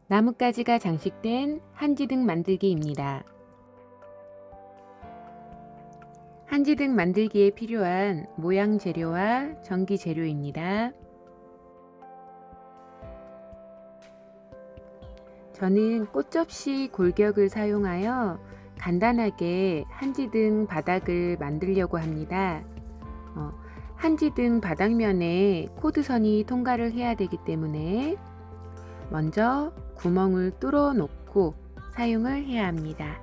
나뭇가지가 장식된 한지등 만들기입니다. 한지등 만들기에 필요한 모양 재료와 전기 재료입니다. 저는 꽃접시 골격을 사용하여 간단하게 한지등 바닥을 만들려고 합니다. 한지등 바닥면에 코드선이 통과를 해야 되기 때문에 먼저 구멍을 뚫어 놓고 사용을 해야 합니다.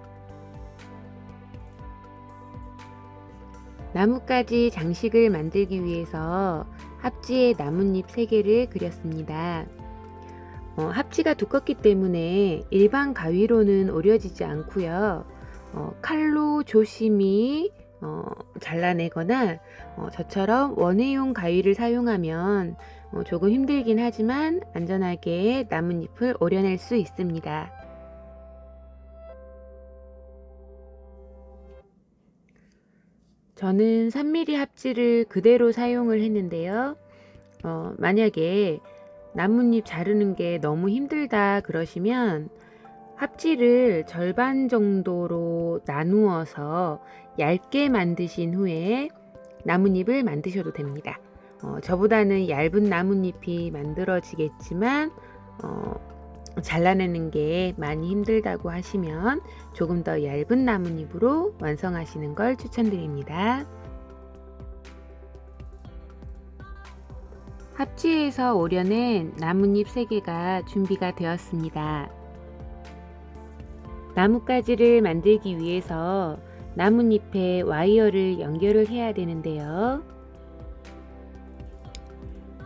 나뭇가지 장식을 만들기 위해서 합지에 나뭇잎 3개를 그렸습니다. 합지가 두껍기 때문에 일반 가위로는 오려지지 않고요. 칼로 조심히 잘라내거나 저처럼 원회용 가위를 사용하면 조금 힘들긴 하지만 안전하게 나뭇잎을 오려낼 수 있습니다. 저는 3mm 합지를 그대로 사용을 했는데요. 만약에 나뭇잎 자르는 게 너무 힘들다 그러시면 합지를 절반 정도로 나누어서 얇게 만드신 후에 나뭇잎을 만드셔도 됩니다. 저보다는 얇은 나뭇잎이 만들어지겠지만 잘라내는 게 많이 힘들다고 하시면 조금 더 얇은 나뭇잎으로 완성하시는 걸 추천드립니다. 합지에서 오려낸 나뭇잎 3개가 준비가 되었습니다. 나뭇가지를 만들기 위해서 나뭇잎에 와이어를 연결을 해야 되는데요.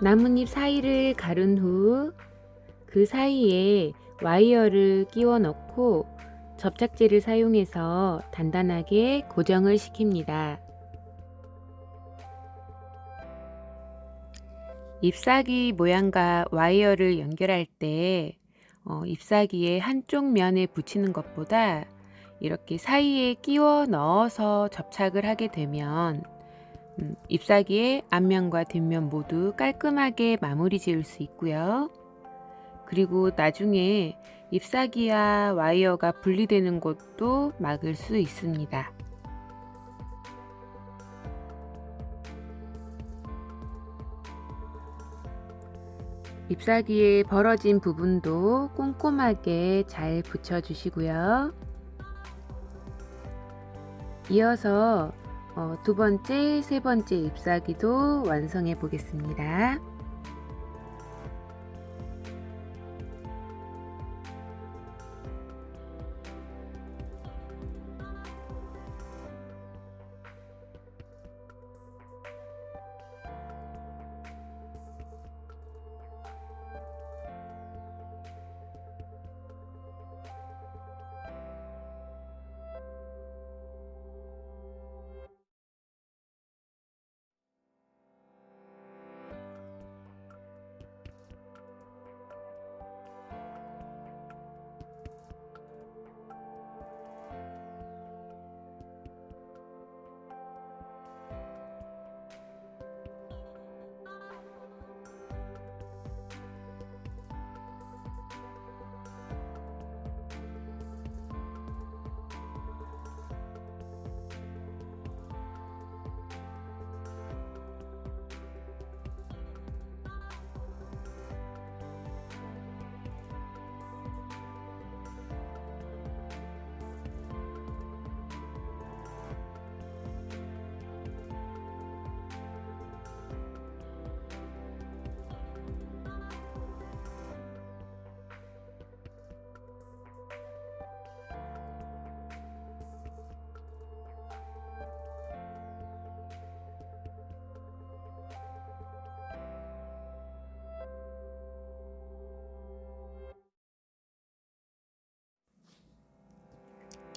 나뭇잎 사이를 가른 후 그 사이에 와이어를 끼워 넣고 접착제를 사용해서 단단하게 고정을 시킵니다. 잎사귀 모양과 와이어를 연결할 때 잎사귀의 한쪽 면에 붙이는 것보다 이렇게 사이에 끼워 넣어서 접착을 하게 되면 잎사귀의 앞면과 뒷면 모두 깔끔하게 마무리 지을 수 있고요. 그리고 나중에 잎사귀와 와이어가 분리되는 것도 막을 수 있습니다. 잎사귀의 벌어진 부분도 꼼꼼하게 잘 붙여주시고요. 이어서 두 번째, 세 번째 잎사귀도 완성해 보겠습니다.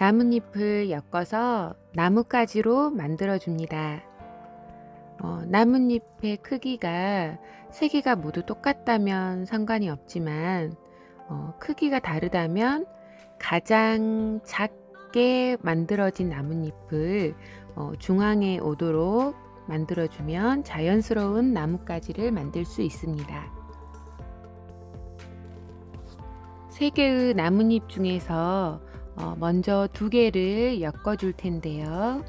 나뭇잎을 엮어서 나뭇가지로 만들어 줍니다. 나뭇잎의 크기가 3개가 모두 똑같다면 상관이 없지만 크기가 다르다면 가장 작게 만들어진 나뭇잎을 중앙에 오도록 만들어주면 자연스러운 나뭇가지를 만들 수 있습니다. 3개의 나뭇잎 중에서 먼저 2개를 엮어 줄 텐데요.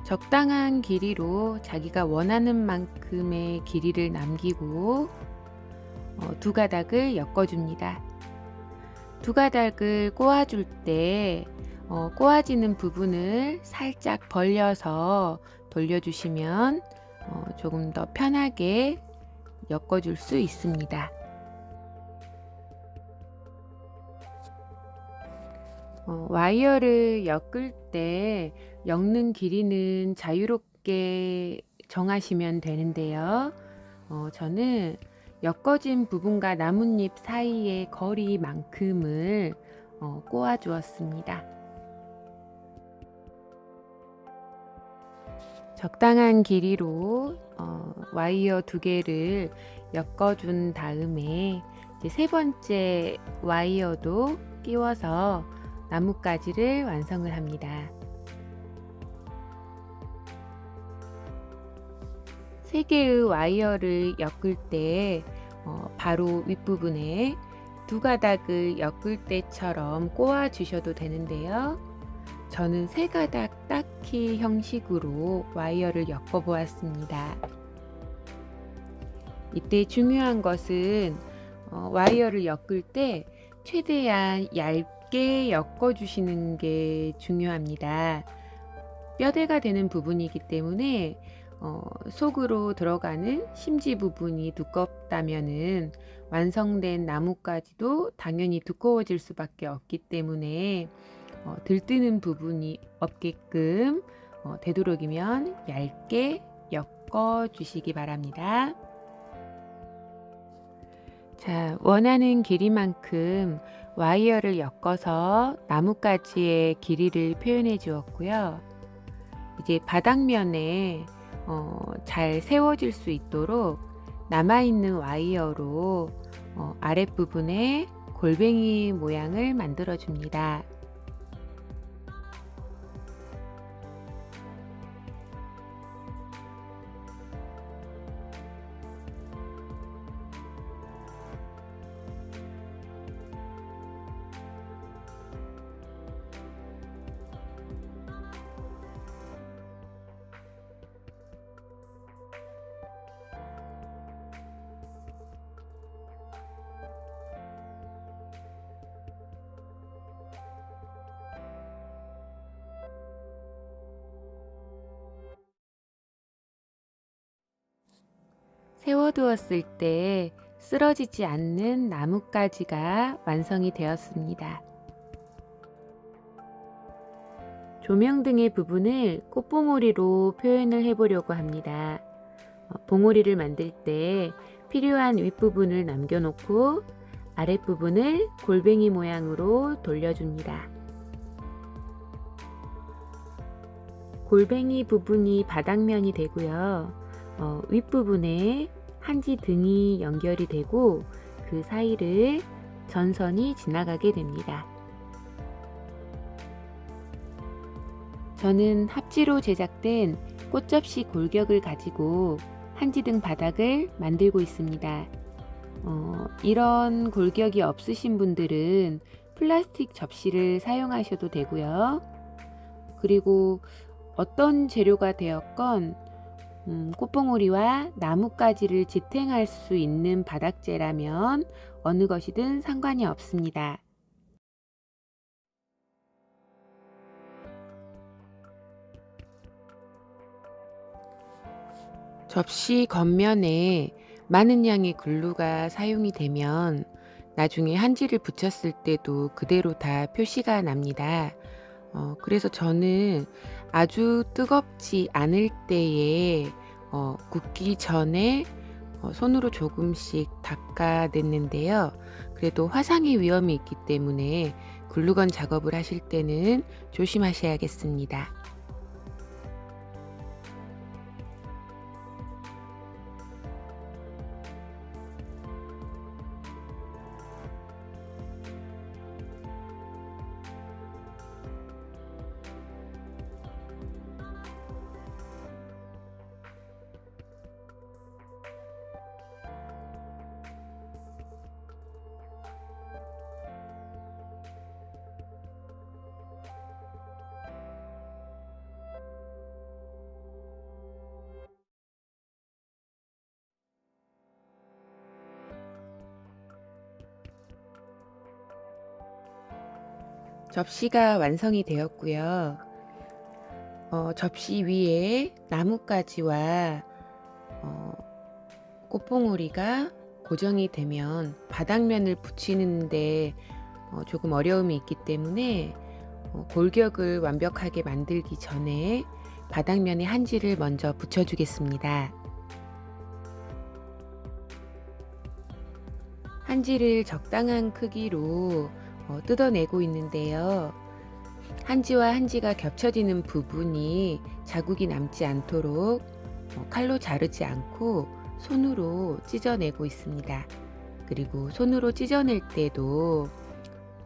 적당한 길이로 자기가 원하는 만큼의 길이를 남기고 2가닥을 엮어줍니다. 2가닥을 꼬아줄 때 꼬아지는 부분을 살짝 벌려서 돌려주시면 조금 더 편하게 엮어줄 수 있습니다. 와이어를 엮을 때 엮는 길이는 자유롭게 정하시면 되는데요. 저는 엮어진 부분과 나뭇잎 사이의 거리만큼을 꼬아 주었습니다. 적당한 길이로 와이어 2개를 엮어준 다음에 이제 3번째 와이어도 끼워서 나뭇가지를 완성을 합니다. 3개의 와이어를 엮을 때 바로 윗부분에 2가닥을 엮을 때처럼 꼬아 주셔도 되는데요. 저는 3가닥 딱히 형식으로 와이어를 엮어 보았습니다. 이때 중요한 것은 와이어를 엮을 때 최대한 얇게 엮어 주시는 게 중요합니다. 뼈대가 되는 부분이기 때문에 속으로 들어가는 심지 부분이 두껍다면은 완성된 나뭇가지도 당연히 두꺼워질 수밖에 없기 때문에 들뜨는 부분이 없게끔 되도록이면 얇게 엮어 주시기 바랍니다. 자, 원하는 길이만큼 와이어를 엮어서 나뭇가지의 길이를 표현해 주었고요. 이제 바닥면에 잘 세워질 수 있도록 남아있는 와이어로 아랫부분에 골뱅이 모양을 만들어 줍니다. 세워두었을 때 쓰러지지 않는 나뭇가지가 완성이 되었습니다. 조명등의 부분을 꽃봉오리로 표현을 해보려고 합니다. 봉오리를 만들 때 필요한 윗부분을 남겨놓고 아랫부분을 골뱅이 모양으로 돌려줍니다. 골뱅이 부분이 바닥면이 되고요. 윗부분에 한지 등이 연결이 되고 그 사이를 전선이 지나가게 됩니다. 저는 합지로 제작된 꽃접시 골격을 가지고 한지 등 바닥을 만들고 있습니다. 이런 골격이 없으신 분들은 플라스틱 접시를 사용하셔도 되고요. 그리고 어떤 재료가 되었건 꽃봉오리와 나뭇가지를 지탱할 수 있는 바닥재라면 어느 것이든 상관이 없습니다. 접시 겉면에 많은 양의 글루가 사용이 되면 나중에 한지를 붙였을 때도 그대로 다 표시가 납니다. 그래서 저는 아주 뜨겁지 않을 때에 굽기 전에 손으로 조금씩 닦아냈는데요. 그래도 화상의 위험이 있기 때문에 글루건 작업을 하실 때는 조심하셔야겠습니다. 접시가 완성이 되었고요. 접시 위에 나뭇가지와 어, 꽃봉오리가 고정이 되면 바닥면을 붙이는데 조금 어려움이 있기 때문에 골격을 완벽하게 만들기 전에 바닥면에 한지를 먼저 붙여주겠습니다. 한지를 적당한 크기로 뜯어내고 있는데요. 한지와 한지가 겹쳐지는 부분이 자국이 남지 않도록 칼로 자르지 않고 손으로 찢어내고 있습니다. 그리고 손으로 찢어낼 때도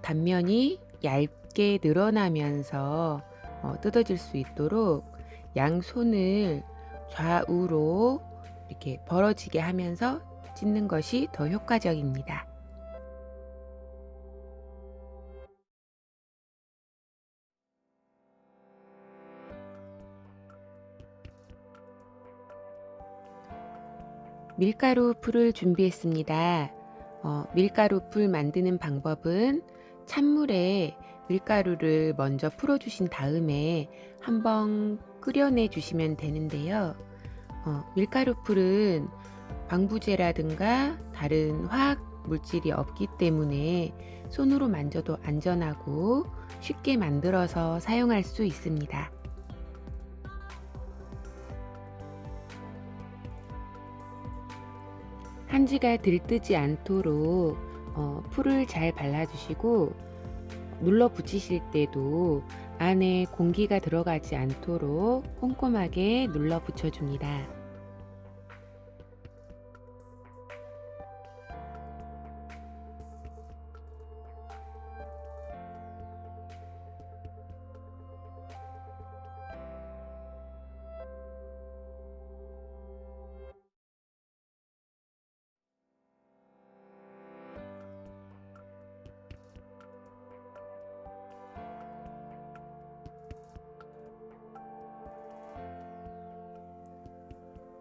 단면이 얇게 늘어나면서 뜯어질 수 있도록 양손을 좌우로 이렇게 벌어지게 하면서 찢는 것이 더 효과적입니다. 밀가루 풀을 준비했습니다. 밀가루 풀 만드는 방법은 찬물에 밀가루를 먼저 풀어주신 다음에 한번 끓여내 주시면 되는데요. 밀가루 풀은 방부제라든가 다른 화학 물질이 없기 때문에 손으로 만져도 안전하고 쉽게 만들어서 사용할 수 있습니다. 한지가 들뜨지 않도록 풀을 잘 발라주시고 눌러 붙이실 때도 안에 공기가 들어가지 않도록 꼼꼼하게 눌러 붙여줍니다.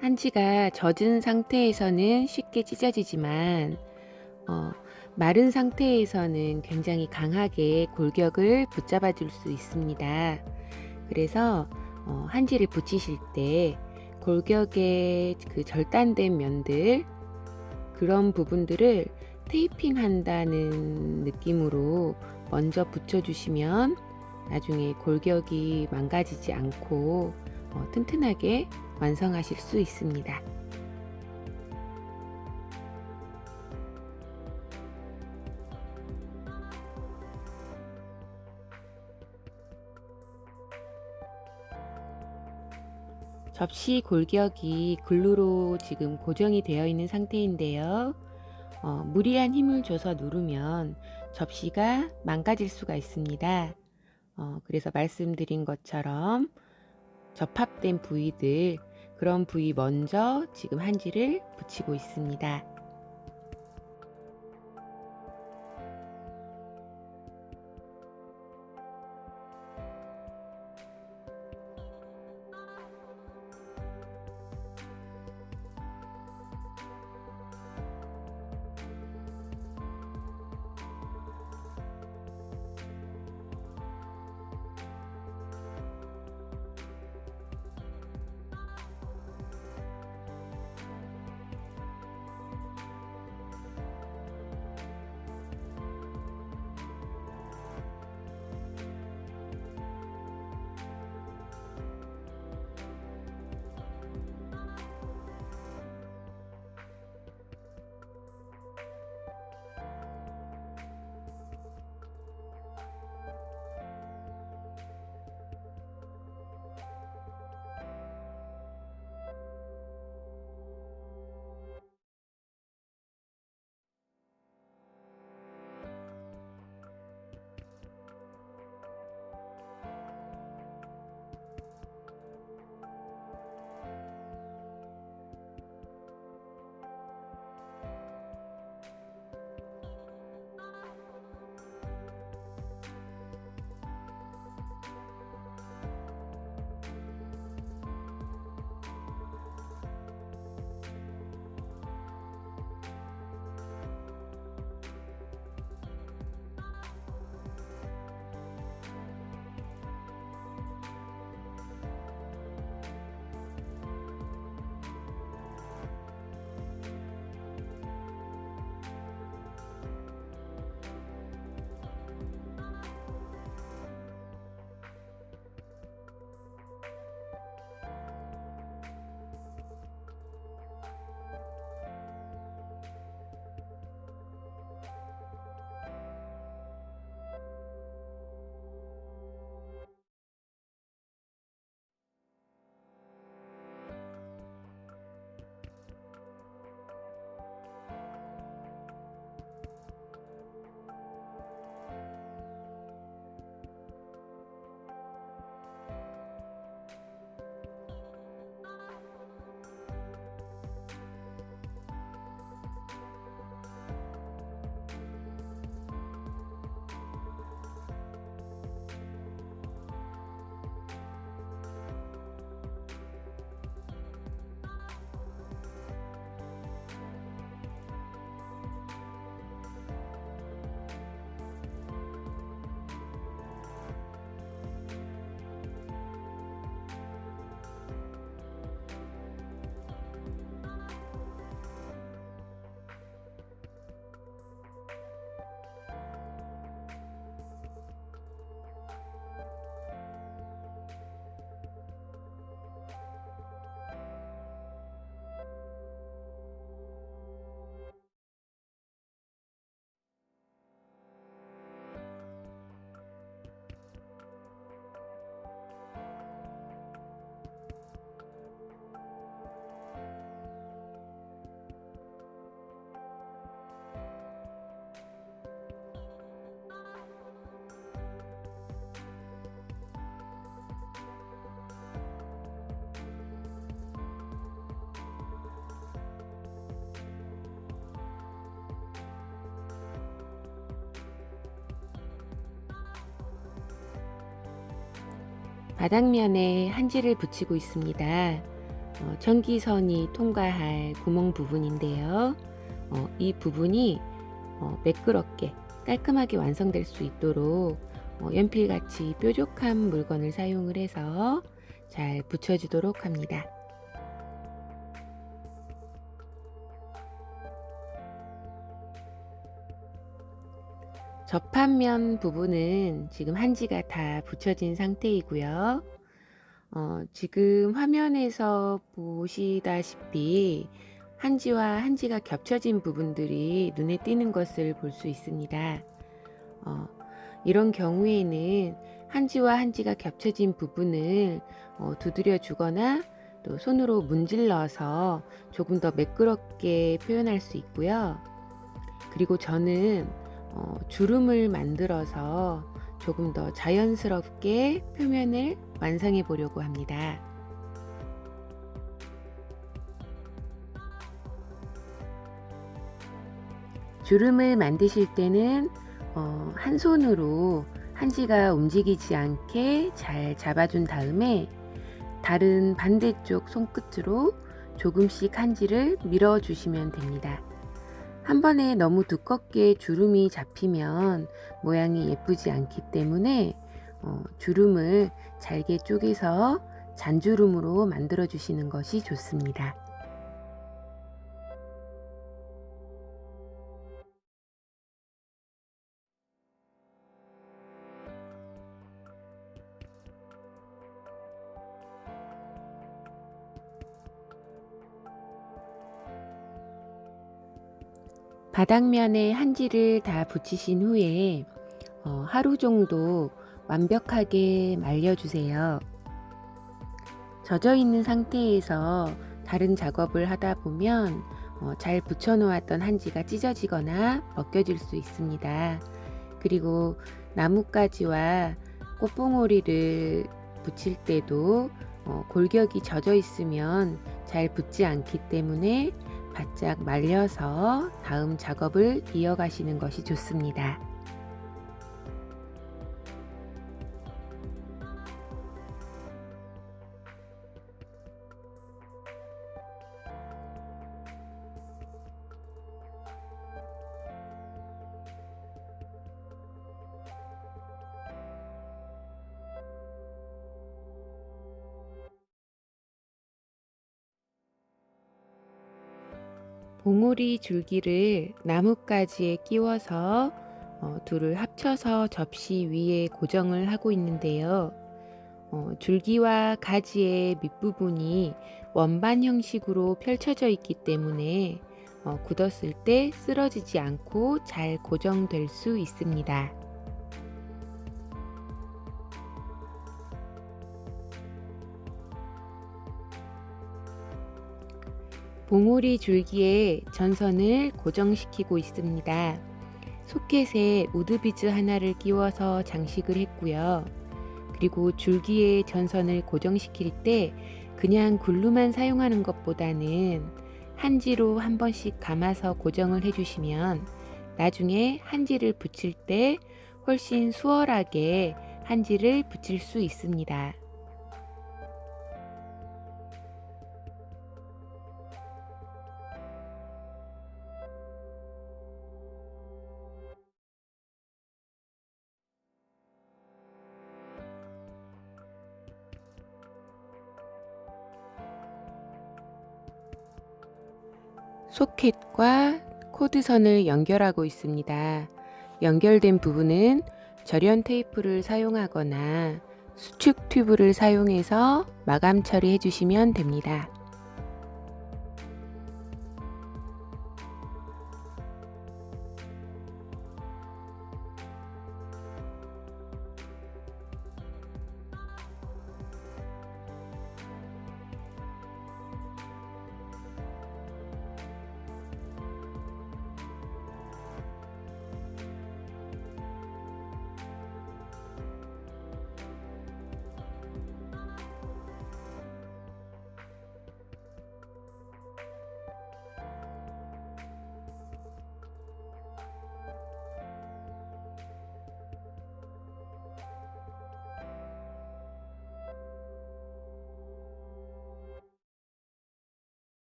한지가 젖은 상태에서는 쉽게 찢어지지만 어, 마른 상태에서는 굉장히 강하게 골격을 붙잡아 줄 수 있습니다. 그래서 한지를 붙이실 때 골격의 그 절단된 면들, 그런 부분들을 테이핑 한다는 느낌으로 먼저 붙여주시면 나중에 골격이 망가지지 않고 튼튼하게 완성하실 수 있습니다. 접시 골격이 글루로 지금 고정이 되어 있는 상태인데요. 무리한 힘을 줘서 누르면 접시가 망가질 수가 있습니다. 그래서 말씀드린 것처럼 접합된 부위들, 그런 부위 먼저 지금 한지를 붙이고 있습니다. 바닥면에 한지를 붙이고 있습니다. 전기선이 통과할 구멍 부분인데요. 이 부분이 매끄럽게 깔끔하게 완성될 수 있도록 연필같이 뾰족한 물건을 사용을 해서 잘 붙여주도록 합니다. 접합면 부분은 지금 한지가 다 붙여진 상태이고요. 지금 화면에서 보시다시피 한지와 한지가 겹쳐진 부분들이 눈에 띄는 것을 볼 수 있습니다. 이런 경우에는 한지와 한지가 겹쳐진 부분을 두드려 주거나 또 손으로 문질러서 조금 더 매끄럽게 표현할 수 있고요. 그리고 저는 주름을 만들어서 조금 더 자연스럽게 표면을 완성해 보려고 합니다. 주름을 만드실 때는 한 손으로 한지가 움직이지 않게 잘 잡아준 다음에 다른 반대쪽 손끝으로 조금씩 한지를 밀어 주시면 됩니다. 한 번에 너무 두껍게 주름이 잡히면 모양이 예쁘지 않기 때문에 주름을 잘게 쪼개서 잔주름으로 만들어 주시는 것이 좋습니다. 바닥면에 한지를 다 붙이신 후에 하루 정도 완벽하게 말려주세요. 젖어 있는 상태에서 다른 작업을 하다 보면 잘 붙여 놓았던 한지가 찢어지거나 벗겨질 수 있습니다. 그리고 나뭇가지와 꽃봉오리를 붙일 때도 골격이 젖어 있으면 잘 붙지 않기 때문에 바짝 말려서 다음 작업을 이어가시는 것이 좋습니다. 봉오리 줄기를 나뭇가지에 끼워서 둘을 합쳐서 접시 위에 고정을 하고 있는데요. 줄기와 가지의 밑부분이 원반 형식으로 펼쳐져 있기 때문에 굳었을 때 쓰러지지 않고 잘 고정될 수 있습니다. 봉오리 줄기에 전선을 고정시키고 있습니다. 소켓에 우드비즈 하나를 끼워서 장식을 했고요. 그리고 줄기에 전선을 고정시킬 때 그냥 굴루만 사용하는 것보다는 한지로 한 번씩 감아서 고정을 해주시면 나중에 한지를 붙일 때 훨씬 수월하게 한지를 붙일 수 있습니다. 소켓과 코드선을 연결하고 있습니다. 연결된 부분은 절연 테이프를 사용하거나 수축 튜브를 사용해서 마감 처리해 주시면 됩니다.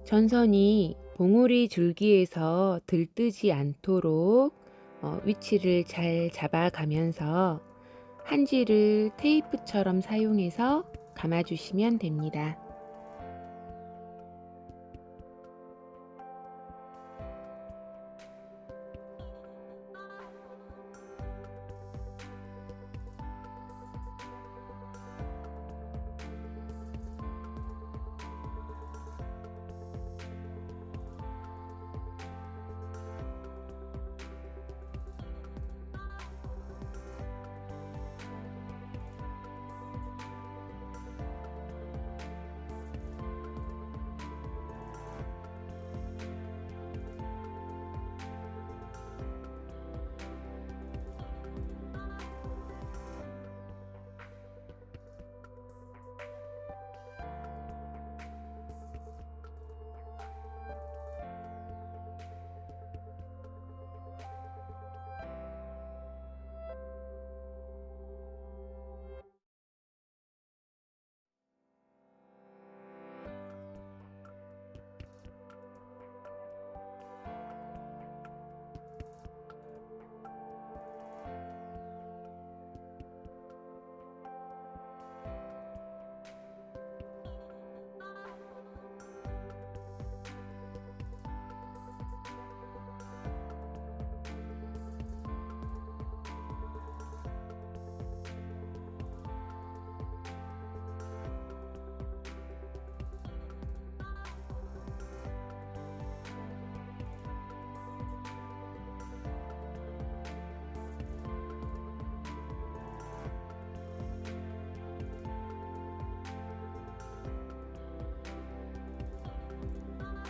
전선이 봉우리 줄기에서 들뜨지 않도록 위치를 잘 잡아가면서 한지를 테이프처럼 사용해서 감아주시면 됩니다.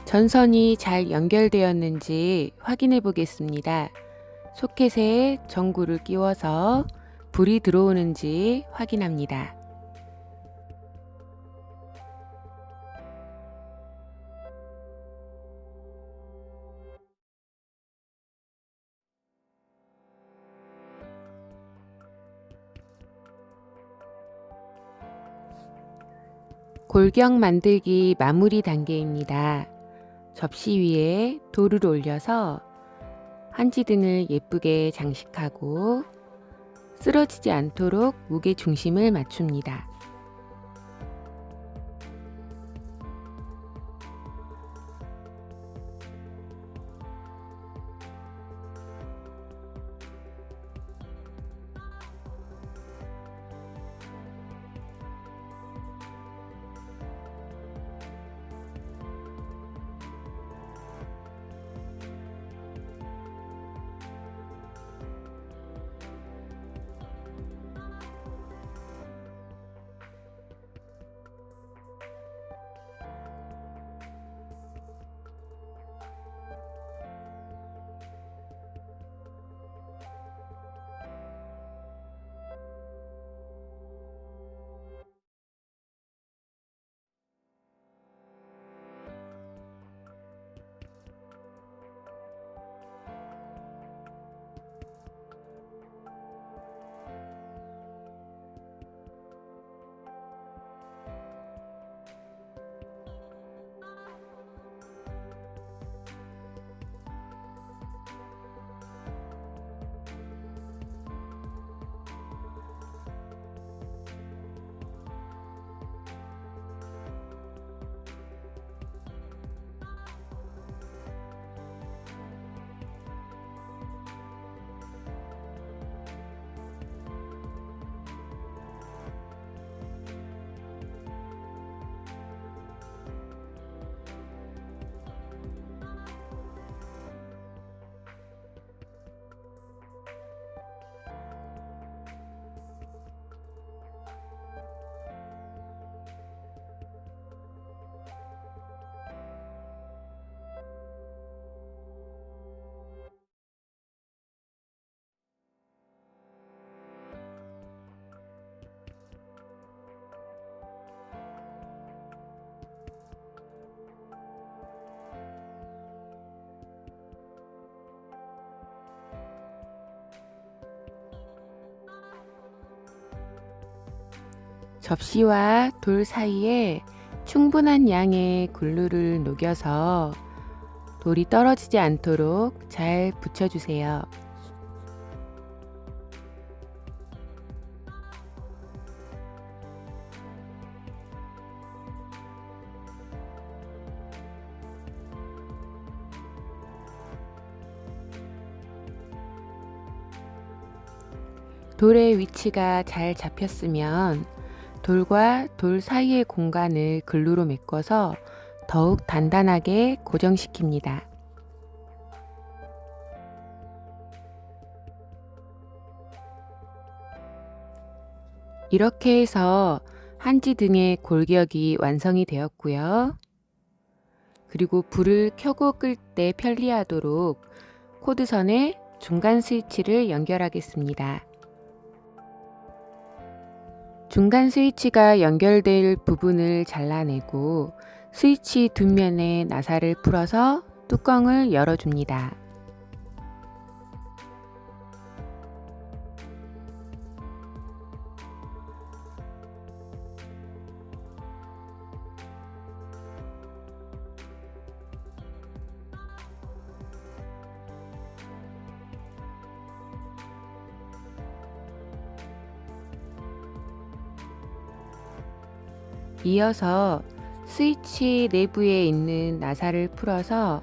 전선이 잘 연결되었는지 확인해 보겠습니다. 소켓에 전구를 끼워서 불이 들어오는지 확인합니다. 골경 만들기 마무리 단계입니다. 접시 위에 돌을 올려서 한지등을 예쁘게 장식하고 쓰러지지 않도록 무게 중심을 맞춥니다. 접시와 돌 사이에 충분한 양의 글루를 녹여서 돌이 떨어지지 않도록 잘 붙여주세요. 돌의 위치가 잘 잡혔으면 돌과 돌 사이의 공간을 글루로 메꿔서 더욱 단단하게 고정시킵니다. 이렇게 해서 한지 등의 골격이 완성이 되었고요. 그리고 불을 켜고 끌 때 편리하도록 코드선에 중간 스위치를 연결하겠습니다. 중간 스위치가 연결될 부분을 잘라내고 스위치 뒷면에 나사를 풀어서 뚜껑을 열어줍니다. 이어서 스위치 내부에 있는 나사를 풀어서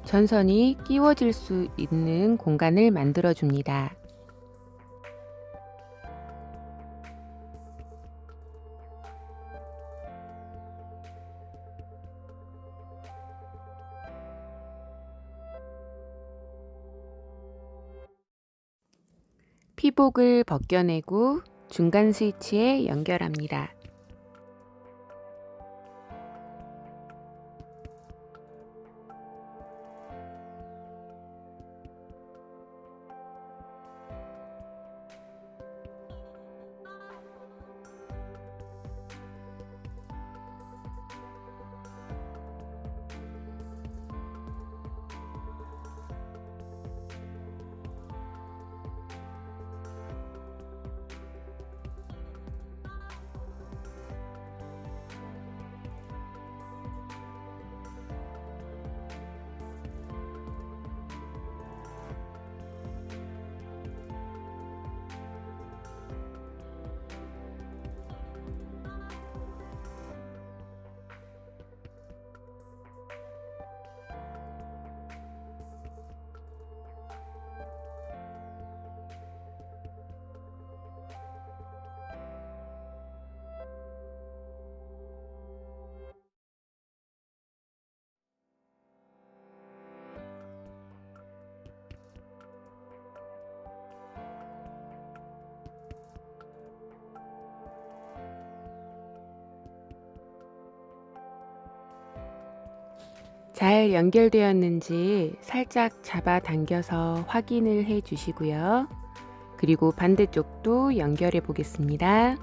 전선이 끼워질 수 있는 공간을 만들어 줍니다. 피복을 벗겨내고 중간 스위치에 연결합니다. 잘 연결되었는지 살짝 잡아당겨서 확인을 해 주시고요. 그리고 반대쪽도 연결해 보겠습니다.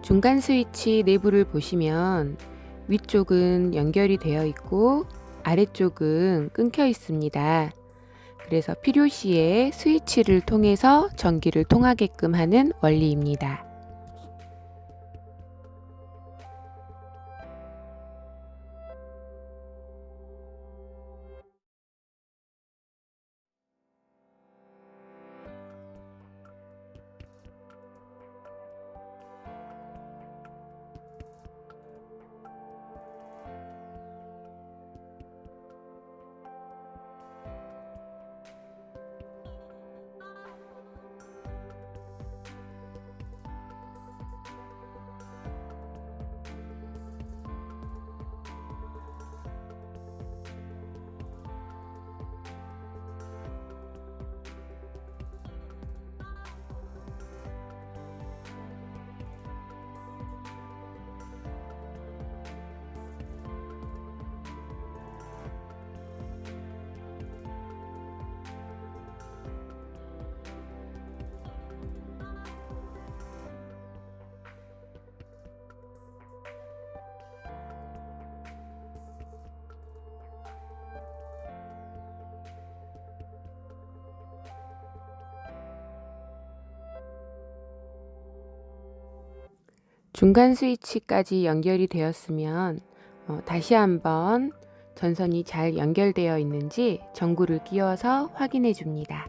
중간 스위치 내부를 보시면 위쪽은 연결이 되어 있고 아래쪽은 끊겨 있습니다. 그래서 필요시에 스위치를 통해서 전기를 통하게끔 하는 원리입니다. 중간 스위치까지 연결이 되었으면 다시 한번 전선이 잘 연결되어 있는지 전구를 끼워서 확인해 줍니다.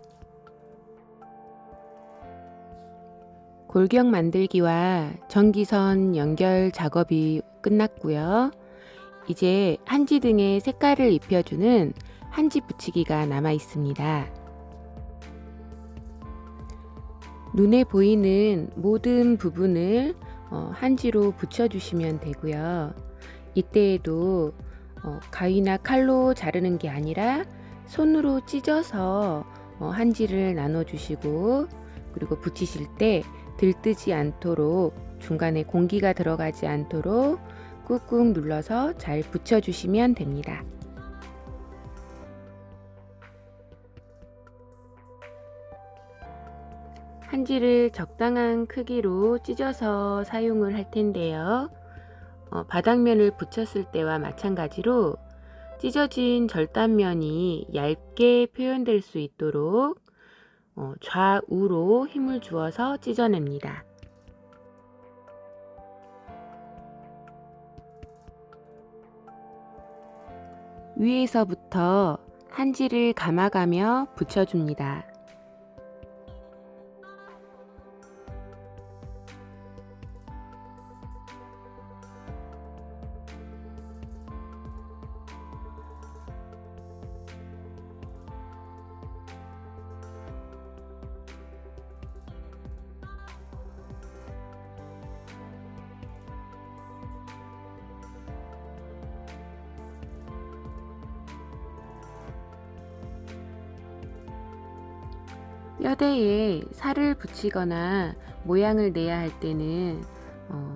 골격 만들기와 전기선 연결 작업이 끝났고요. 이제 한지 등에 색깔을 입혀주는 한지 붙이기가 남아 있습니다. 눈에 보이는 모든 부분을 한지로 붙여주시면 되고요. 이때에도 가위나 칼로 자르는 게 아니라 손으로 찢어서 한지를 나눠주시고, 그리고 붙이실 때 들뜨지 않도록 중간에 공기가 들어가지 않도록 꾹꾹 눌러서 잘 붙여주시면 됩니다. 한지를 적당한 크기로 찢어서 사용을 할 텐데요. 바닥면을 붙였을 때와 마찬가지로 찢어진 절단면이 얇게 표현될 수 있도록 좌우로 힘을 주어서 찢어냅니다. 위에서부터 한지를 감아가며 붙여줍니다. 뼈대에 살을 붙이거나 모양을 내야 할 때는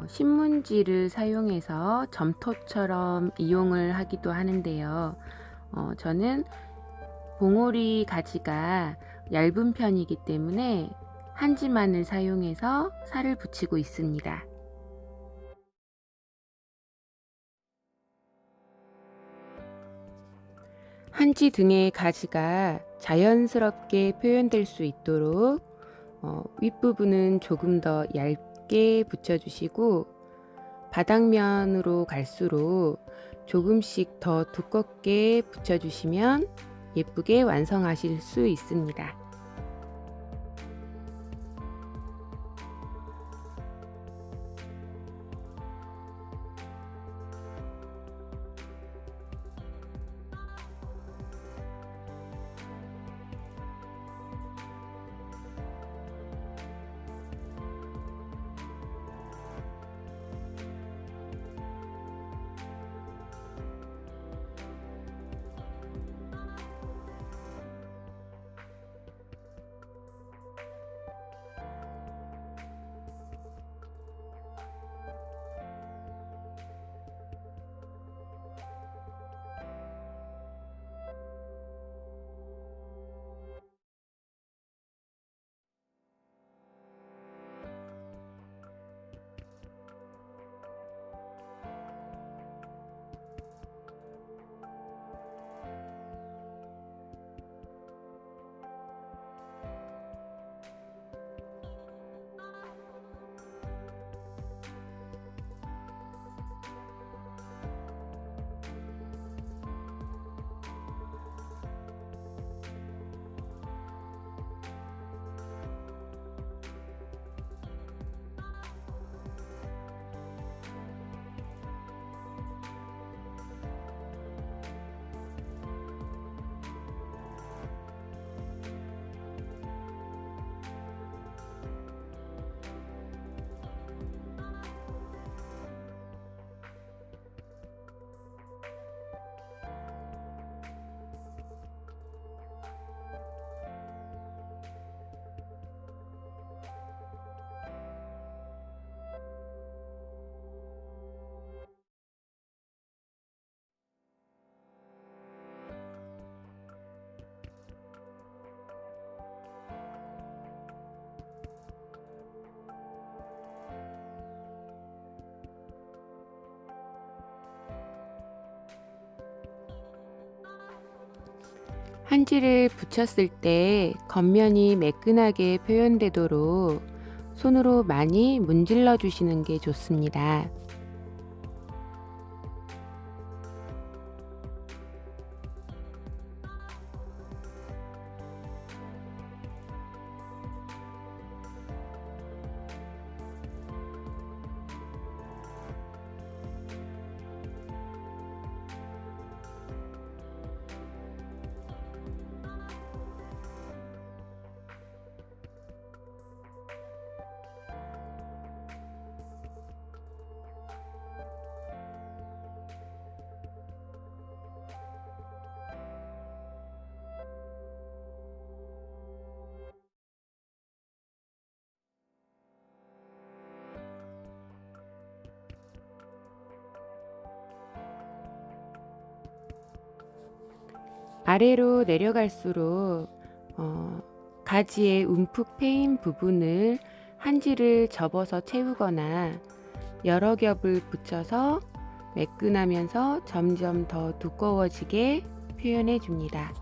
신문지를 사용해서 점토처럼 이용을 하기도 하는데요. 저는 봉오리 가지가 얇은 편이기 때문에 한지만을 사용해서 살을 붙이고 있습니다. 한지 등의 가지가 자연스럽게 표현될 수 있도록 윗부분은 조금 더 얇게 붙여주시고, 바닥면으로 갈수록 조금씩 더 두껍게 붙여주시면 예쁘게 완성하실 수 있습니다. 한지를 붙였을 때 겉면이 매끈하게 표현되도록 손으로 많이 문질러 주시는 게 좋습니다. 아래로 내려갈수록 가지의 움푹 패인 부분을 한지를 접어서 채우거나 여러 겹을 붙여서 매끈하면서 점점 더 두꺼워지게 표현해 줍니다.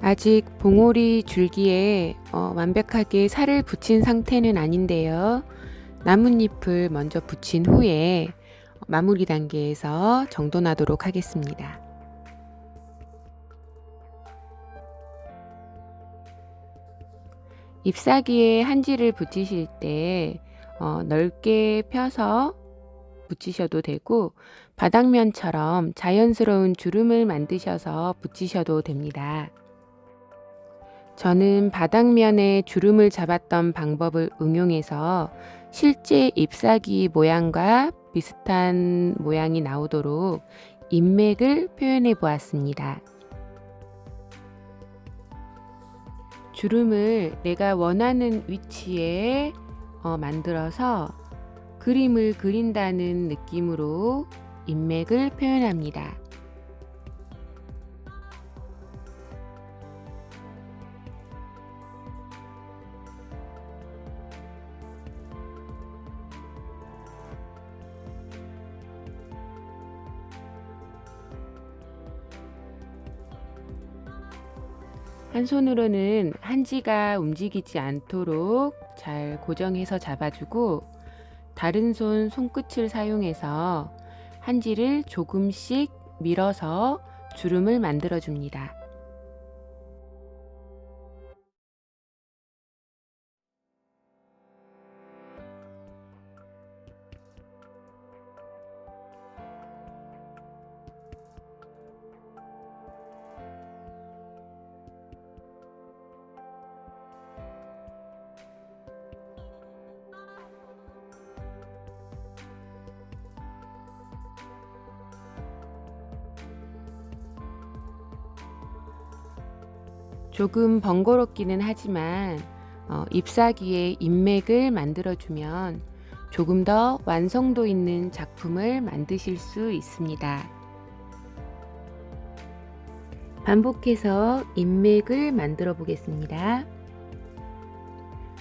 아직 봉오리 줄기에 완벽하게 살을 붙인 상태는 아닌데요. 나뭇잎을 먼저 붙인 후에 마무리 단계에서 정돈하도록 하겠습니다. 잎사귀에 한지를 붙이실 때 넓게 펴서 붙이셔도 되고 바닥면처럼 자연스러운 주름을 만드셔서 붙이셔도 됩니다. 저는 바닥면에 주름을 잡았던 방법을 응용해서 실제 잎사귀 모양과 비슷한 모양이 나오도록 인맥을 표현해 보았습니다. 주름을 내가 원하는 위치에 만들어서 그림을 그린다는 느낌으로 인맥을 표현합니다. 한 손으로는 한지가 움직이지 않도록 잘 고정해서 잡아주고 다른 손 손끝을 사용해서 한지를 조금씩 밀어서 주름을 만들어 줍니다. 조금 번거롭기는 하지만 잎사귀에 인맥을 만들어주면 조금 더 완성도 있는 작품을 만드실 수 있습니다. 반복해서 인맥을 만들어 보겠습니다.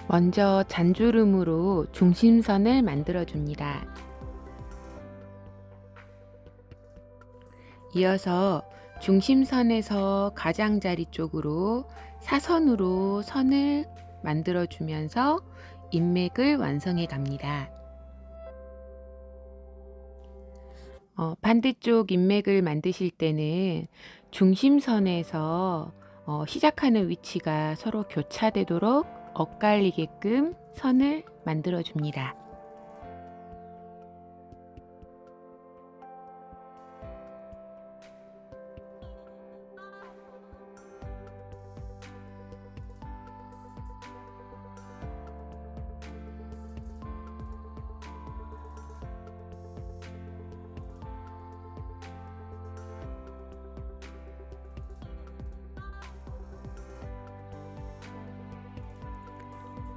먼저 잔주름으로 중심선을 만들어 줍니다. 이어서 중심선에서 가장자리 쪽으로 사선으로 선을 만들어 주면서 인맥을 완성해 갑니다. 반대쪽 인맥을 만드실 때는 중심선에서 시작하는 위치가 서로 교차되도록 엇갈리게끔 선을 만들어 줍니다.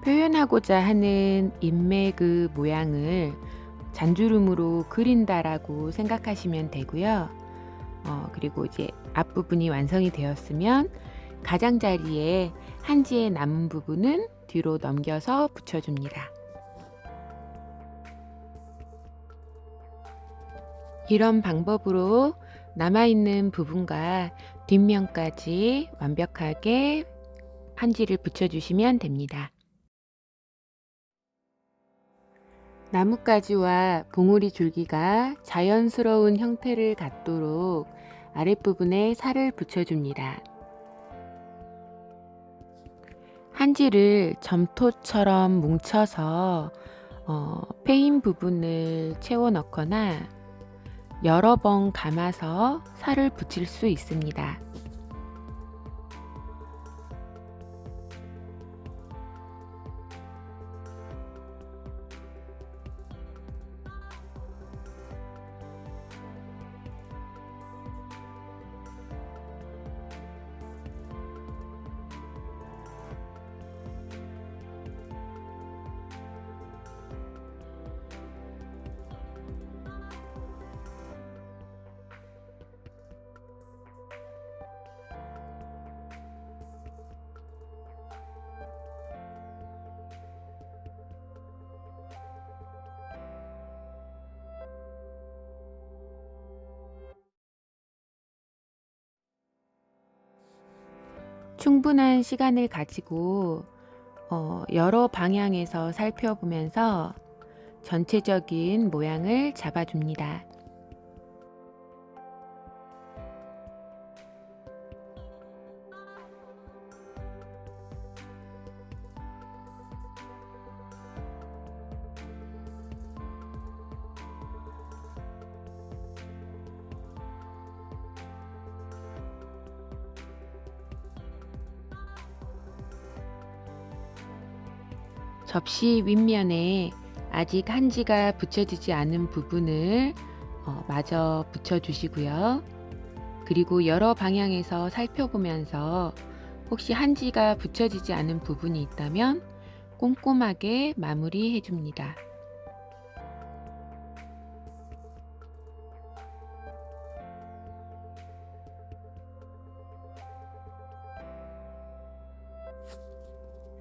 표현하고자 하는 인맥의 모양을 잔주름으로 그린다라고 생각하시면 되고요. 그리고 이제 앞부분이 완성이 되었으면 가장자리에 한지의 남은 부분은 뒤로 넘겨서 붙여줍니다. 이런 방법으로 남아있는 부분과 뒷면까지 완벽하게 한지를 붙여주시면 됩니다. 나뭇가지와 봉우리 줄기가 자연스러운 형태를 갖도록 아랫부분에 살을 붙여줍니다. 한지를 점토처럼 뭉쳐서 패인 부분을 채워 넣거나 여러 번 감아서 살을 붙일 수 있습니다. 충분한 시간을 가지고 여러 방향에서 살펴보면서 전체적인 모양을 잡아줍니다. 접시 윗면에 아직 한지가 붙여지지 않은 부분을 마저 붙여주시고요. 그리고 여러 방향에서 살펴보면서 혹시 한지가 붙여지지 않은 부분이 있다면 꼼꼼하게 마무리해 줍니다.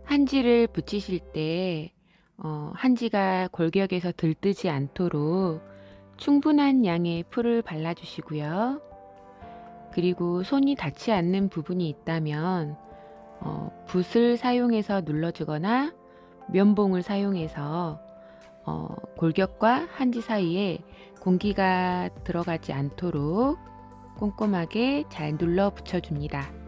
한지를 붙이실 때 한지가 골격에서 들뜨지 않도록 충분한 양의 풀을 발라주시고요. 그리고 손이 닿지 않는 부분이 있다면 붓을 사용해서 눌러주거나 면봉을 사용해서 골격과 한지 사이에 공기가 들어가지 않도록 꼼꼼하게 잘 눌러 붙여줍니다.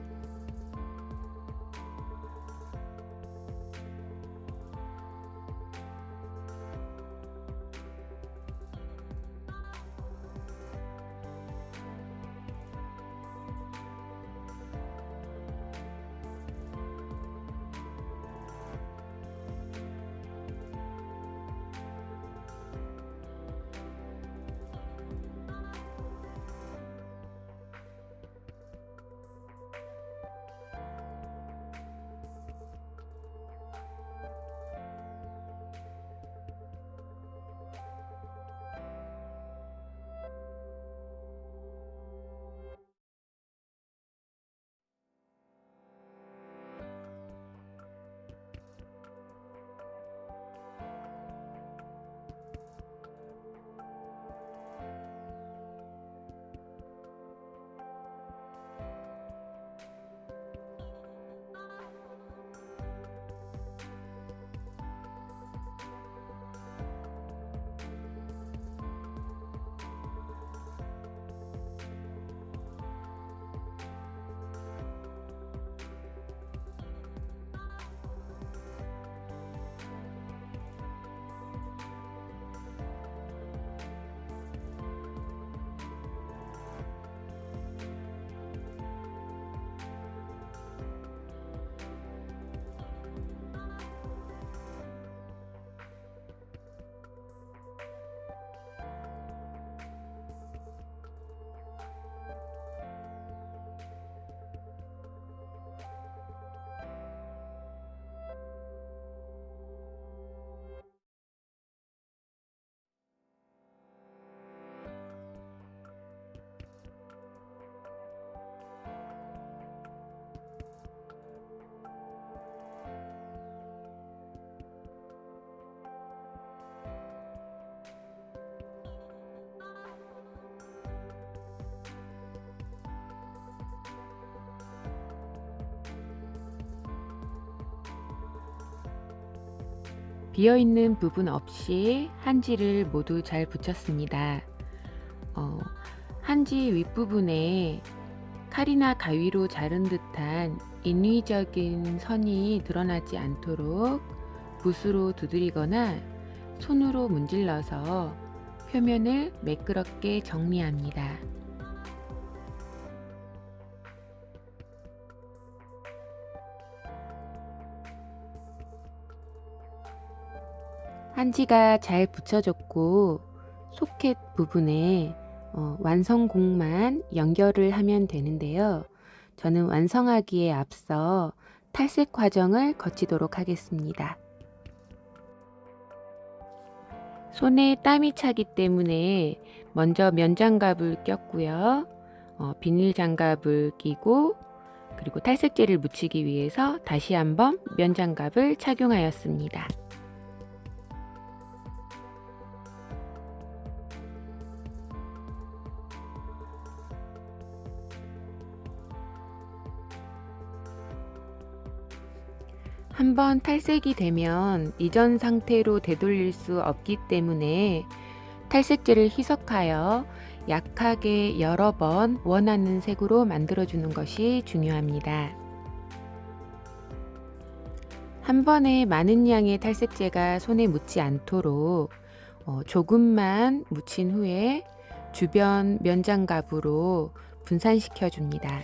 비어있는 부분 없이 한지를 모두 잘 붙였습니다. 한지 윗부분에 칼이나 가위로 자른 듯한 인위적인 선이 드러나지 않도록 붓으로 두드리거나 손으로 문질러서 표면을 매끄럽게 정리합니다. 한지가 잘 붙여졌고 소켓 부분에 완성공만 연결을 하면 되는데요. 저는 완성하기에 앞서 탈색 과정을 거치도록 하겠습니다. 손에 땀이 차기 때문에 먼저 면장갑을 꼈고요. 비닐 장갑을 끼고 그리고 탈색제를 묻히기 위해서 다시 한번 면장갑을 착용하였습니다. 한번 탈색이 되면 이전 상태로 되돌릴 수 없기 때문에 탈색제를 희석하여 약하게 여러 번 원하는 색으로 만들어주는 것이 중요합니다. 한 번에 많은 양의 탈색제가 손에 묻지 않도록 조금만 묻힌 후에 주변 면장갑으로 분산시켜 줍니다.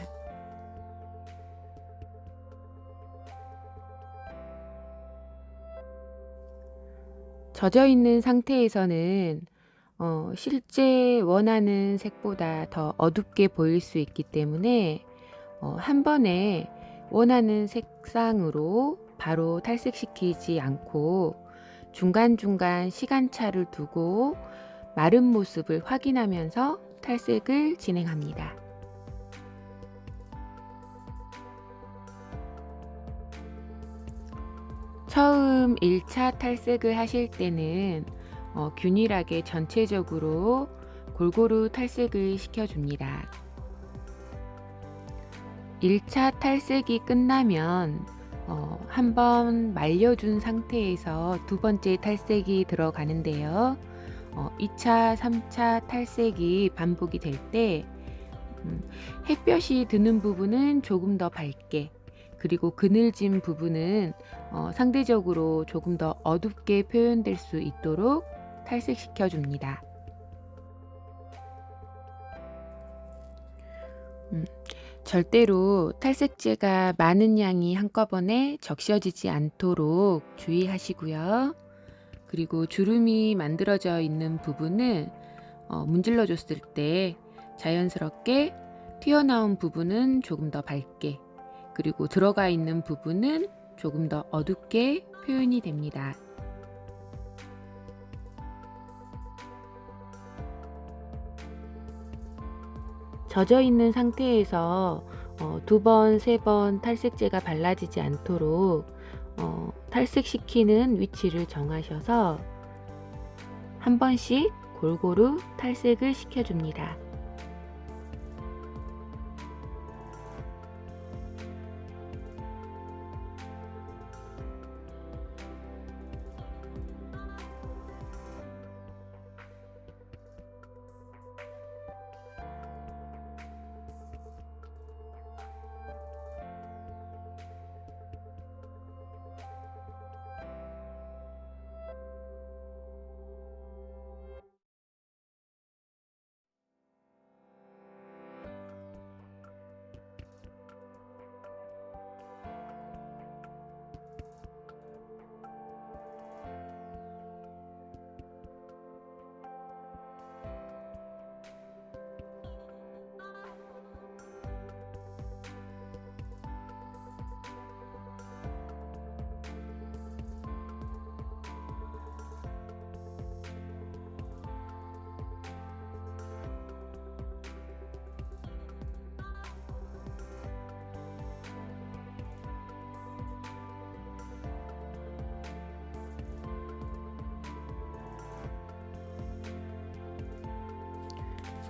젖어 있는 상태에서는 실제 원하는 색보다 더 어둡게 보일 수 있기 때문에 한 번에 원하는 색상으로 바로 탈색시키지 않고 중간중간 시간차를 두고 마른 모습을 확인하면서 탈색을 진행합니다. 처음 1차 탈색을 하실 때는 균일하게 전체적으로 골고루 탈색을 시켜줍니다. 1차 탈색이 끝나면 한번 말려준 상태에서 두 번째 탈색이 들어가는데요. 2차, 3차 탈색이 반복이 될 때 햇볕이 드는 부분은 조금 더 밝게 그리고 그늘진 부분은 상대적으로 조금 더 어둡게 표현될 수 있도록 탈색시켜 줍니다. 절대로 탈색제가 많은 양이 한꺼번에 적셔지지 않도록 주의하시고요. 그리고 주름이 만들어져 있는 부분은 문질러 줬을 때 자연스럽게 튀어나온 부분은 조금 더 밝게 그리고 들어가 있는 부분은 조금 더 어둡게 표현이 됩니다. 젖어 있는 상태에서 두 번, 세 번 탈색제가 발라지지 않도록 탈색시키는 위치를 정하셔서 한 번씩 골고루 탈색을 시켜줍니다.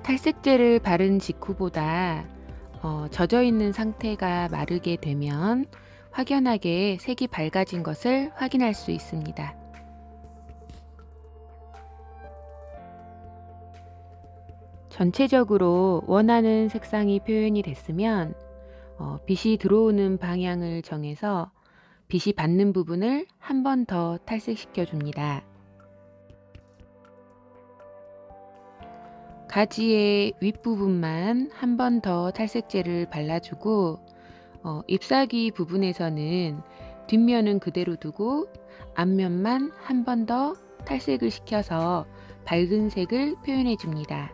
탈색제를 바른 직후보다 젖어 있는 상태가 마르게 되면 확연하게 색이 밝아진 것을 확인할 수 있습니다. 전체적으로 원하는 색상이 표현이 됐으면 빛이 들어오는 방향을 정해서 빛이 받는 부분을 한 번 더 탈색시켜 줍니다. 가지의 윗부분만 한 번 더 탈색제를 발라주고 잎사귀 부분에서는 뒷면은 그대로 두고 앞면만 한 번 더 탈색을 시켜서 밝은 색을 표현해 줍니다.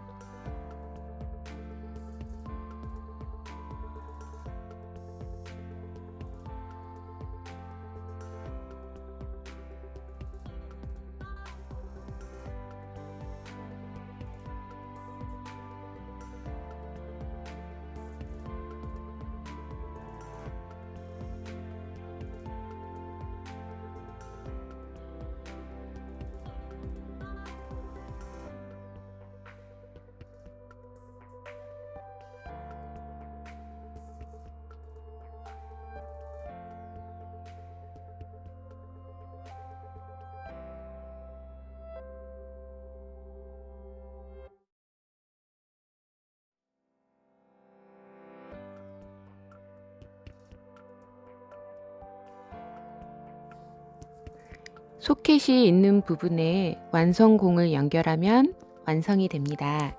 소켓이 있는 부분에 완성공을 연결하면 완성이 됩니다.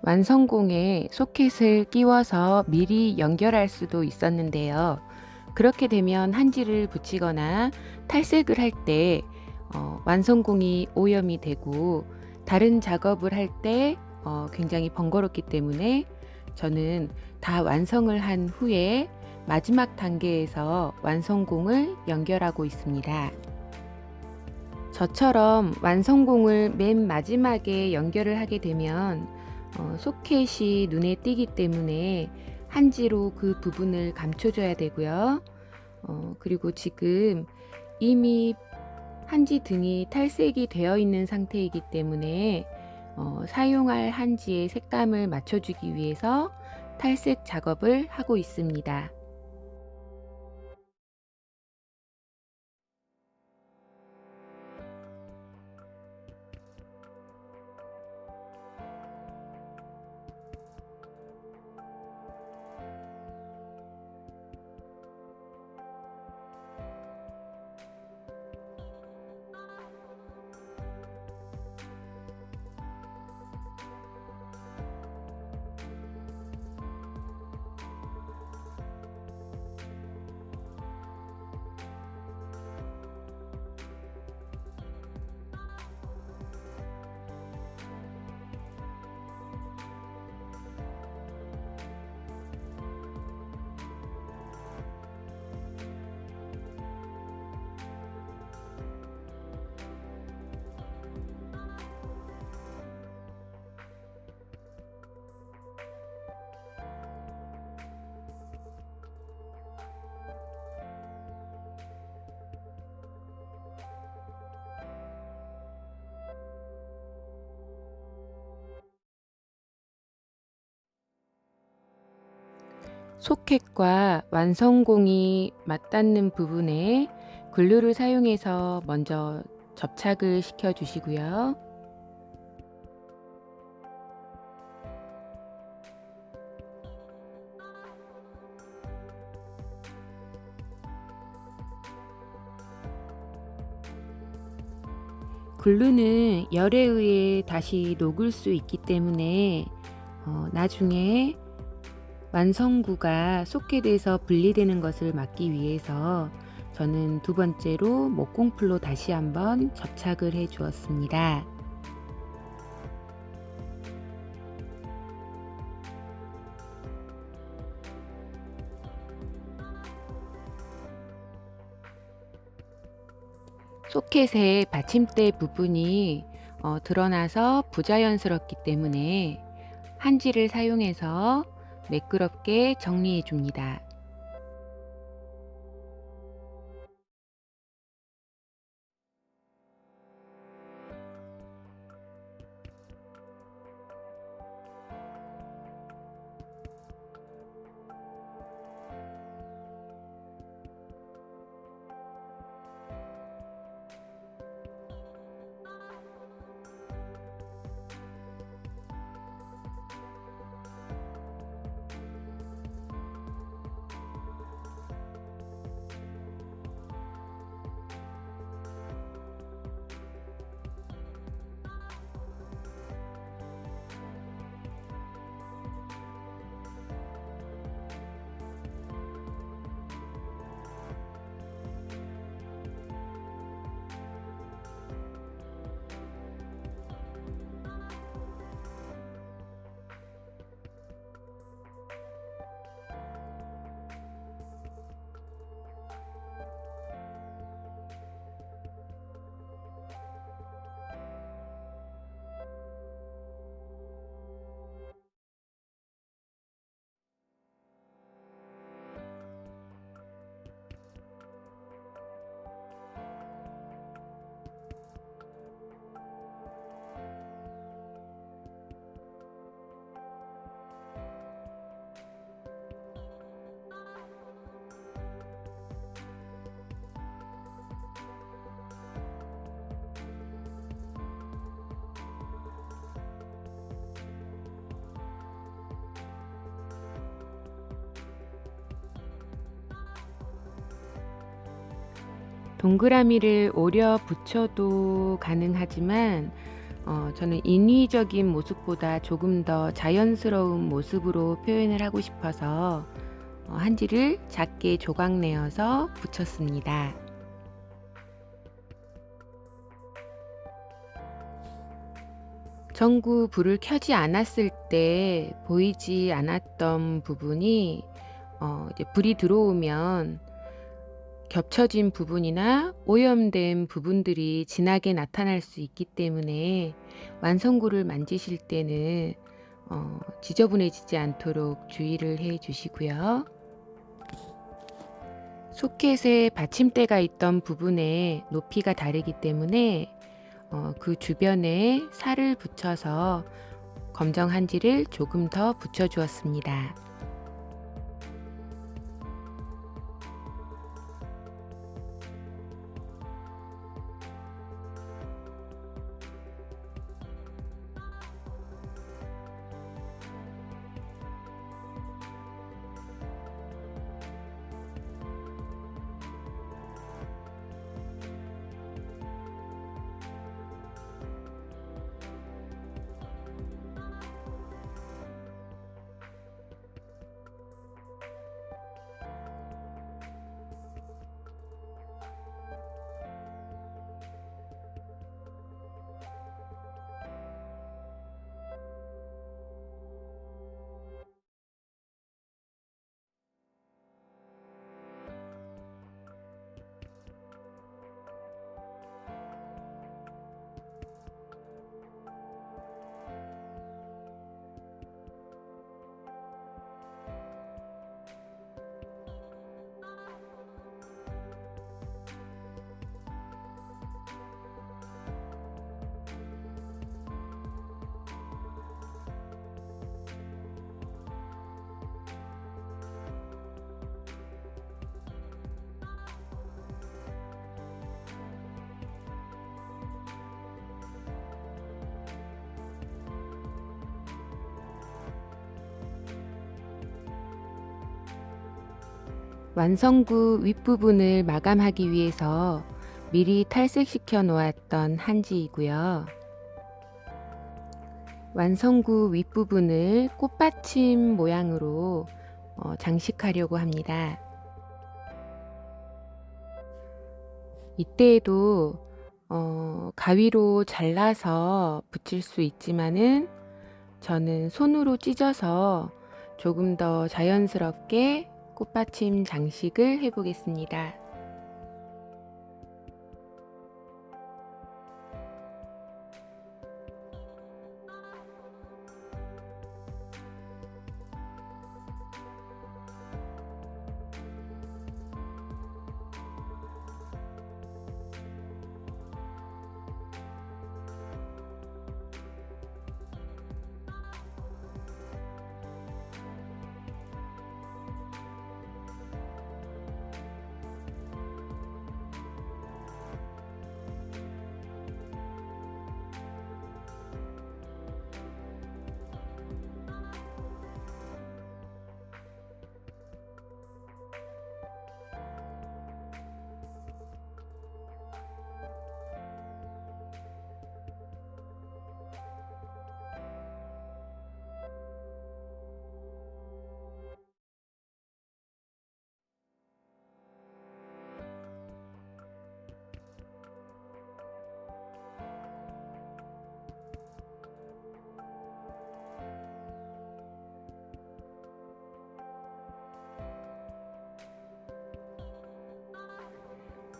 완성공에 소켓을 끼워서 미리 연결할 수도 있었는데요. 그렇게 되면 한지를 붙이거나 탈색을 할 때 완성공이 오염이 되고 다른 작업을 할 때 굉장히 번거롭기 때문에 저는 다 완성을 한 후에 마지막 단계에서 완성공을 연결하고 있습니다. 저처럼 완성공을 맨 마지막에 연결을 하게 되면 소켓이 눈에 띄기 때문에 한지로 그 부분을 감춰줘야 되고요. 그리고 지금 이미 한지 등이 탈색이 되어 있는 상태이기 때문에 사용할 한지의 색감을 맞춰주기 위해서 탈색 작업을 하고 있습니다. 소켓과 완성공이 맞닿는 부분에 글루를 사용해서 먼저 접착을 시켜 주시고요. 글루는 열에 의해 다시 녹을 수 있기 때문에 나중에 완성구가 소켓에서 분리되는 것을 막기 위해서 저는 두 번째로 목공풀로 다시 한번 접착을 해 주었습니다. 소켓의 받침대 부분이 드러나서 부자연스럽기 때문에 한지를 사용해서 매끄럽게 정리해 줍니다. 동그라미를 오려 붙여도 가능하지만 저는 인위적인 모습보다 조금 더 자연스러운 모습으로 표현을 하고 싶어서 한지를 작게 조각 내어서 붙였습니다. 전구 불을 켜지 않았을 때 보이지 않았던 부분이 이제 불이 들어오면 겹쳐진 부분이나 오염된 부분들이 진하게 나타날 수 있기 때문에 완성구를 만지실 때는 지저분해지지 않도록 주의를 해 주시고요. 소켓에 받침대가 있던 부분의 높이가 다르기 때문에 그 주변에 살을 붙여서 검정 한지를 조금 더 붙여 주었습니다. 완성구 윗부분을 마감하기 위해서 미리 탈색시켜 놓았던 한지이고요. 완성구 윗부분을 꽃받침 모양으로 장식하려고 합니다. 이때에도 가위로 잘라서 붙일 수 있지만은 저는 손으로 찢어서 조금 더 자연스럽게 꽃받침 장식을 해 보겠습니다.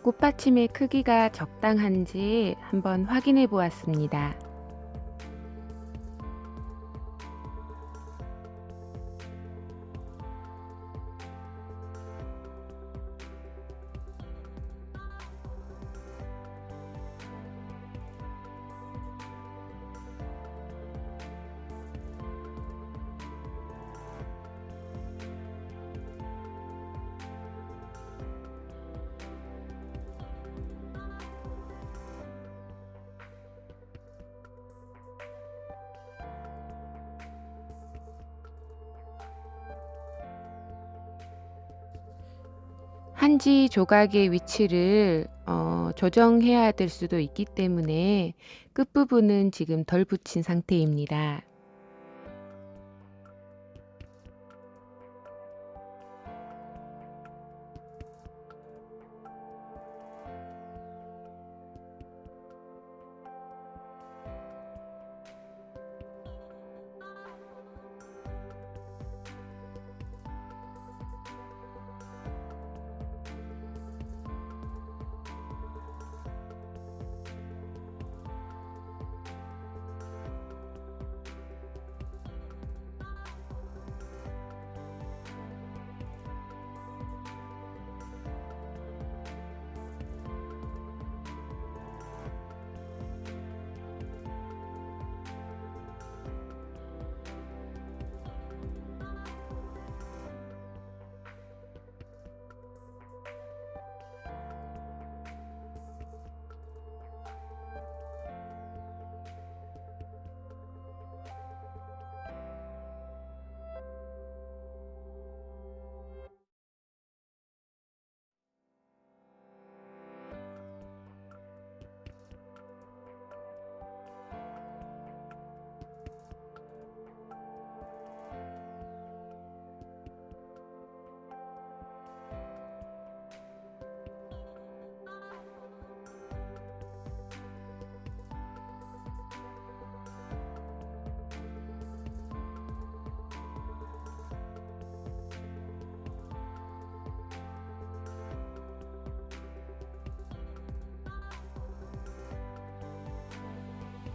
꽃받침의 크기가 적당한지 한번 확인해 보았습니다. 한지 조각의 위치를 조정해야 될 수도 있기 때문에 끝부분은 지금 덜 붙인 상태입니다.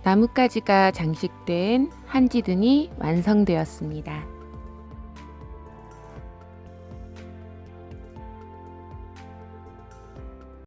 나뭇가지가 장식된 한지등이 완성되었습니다.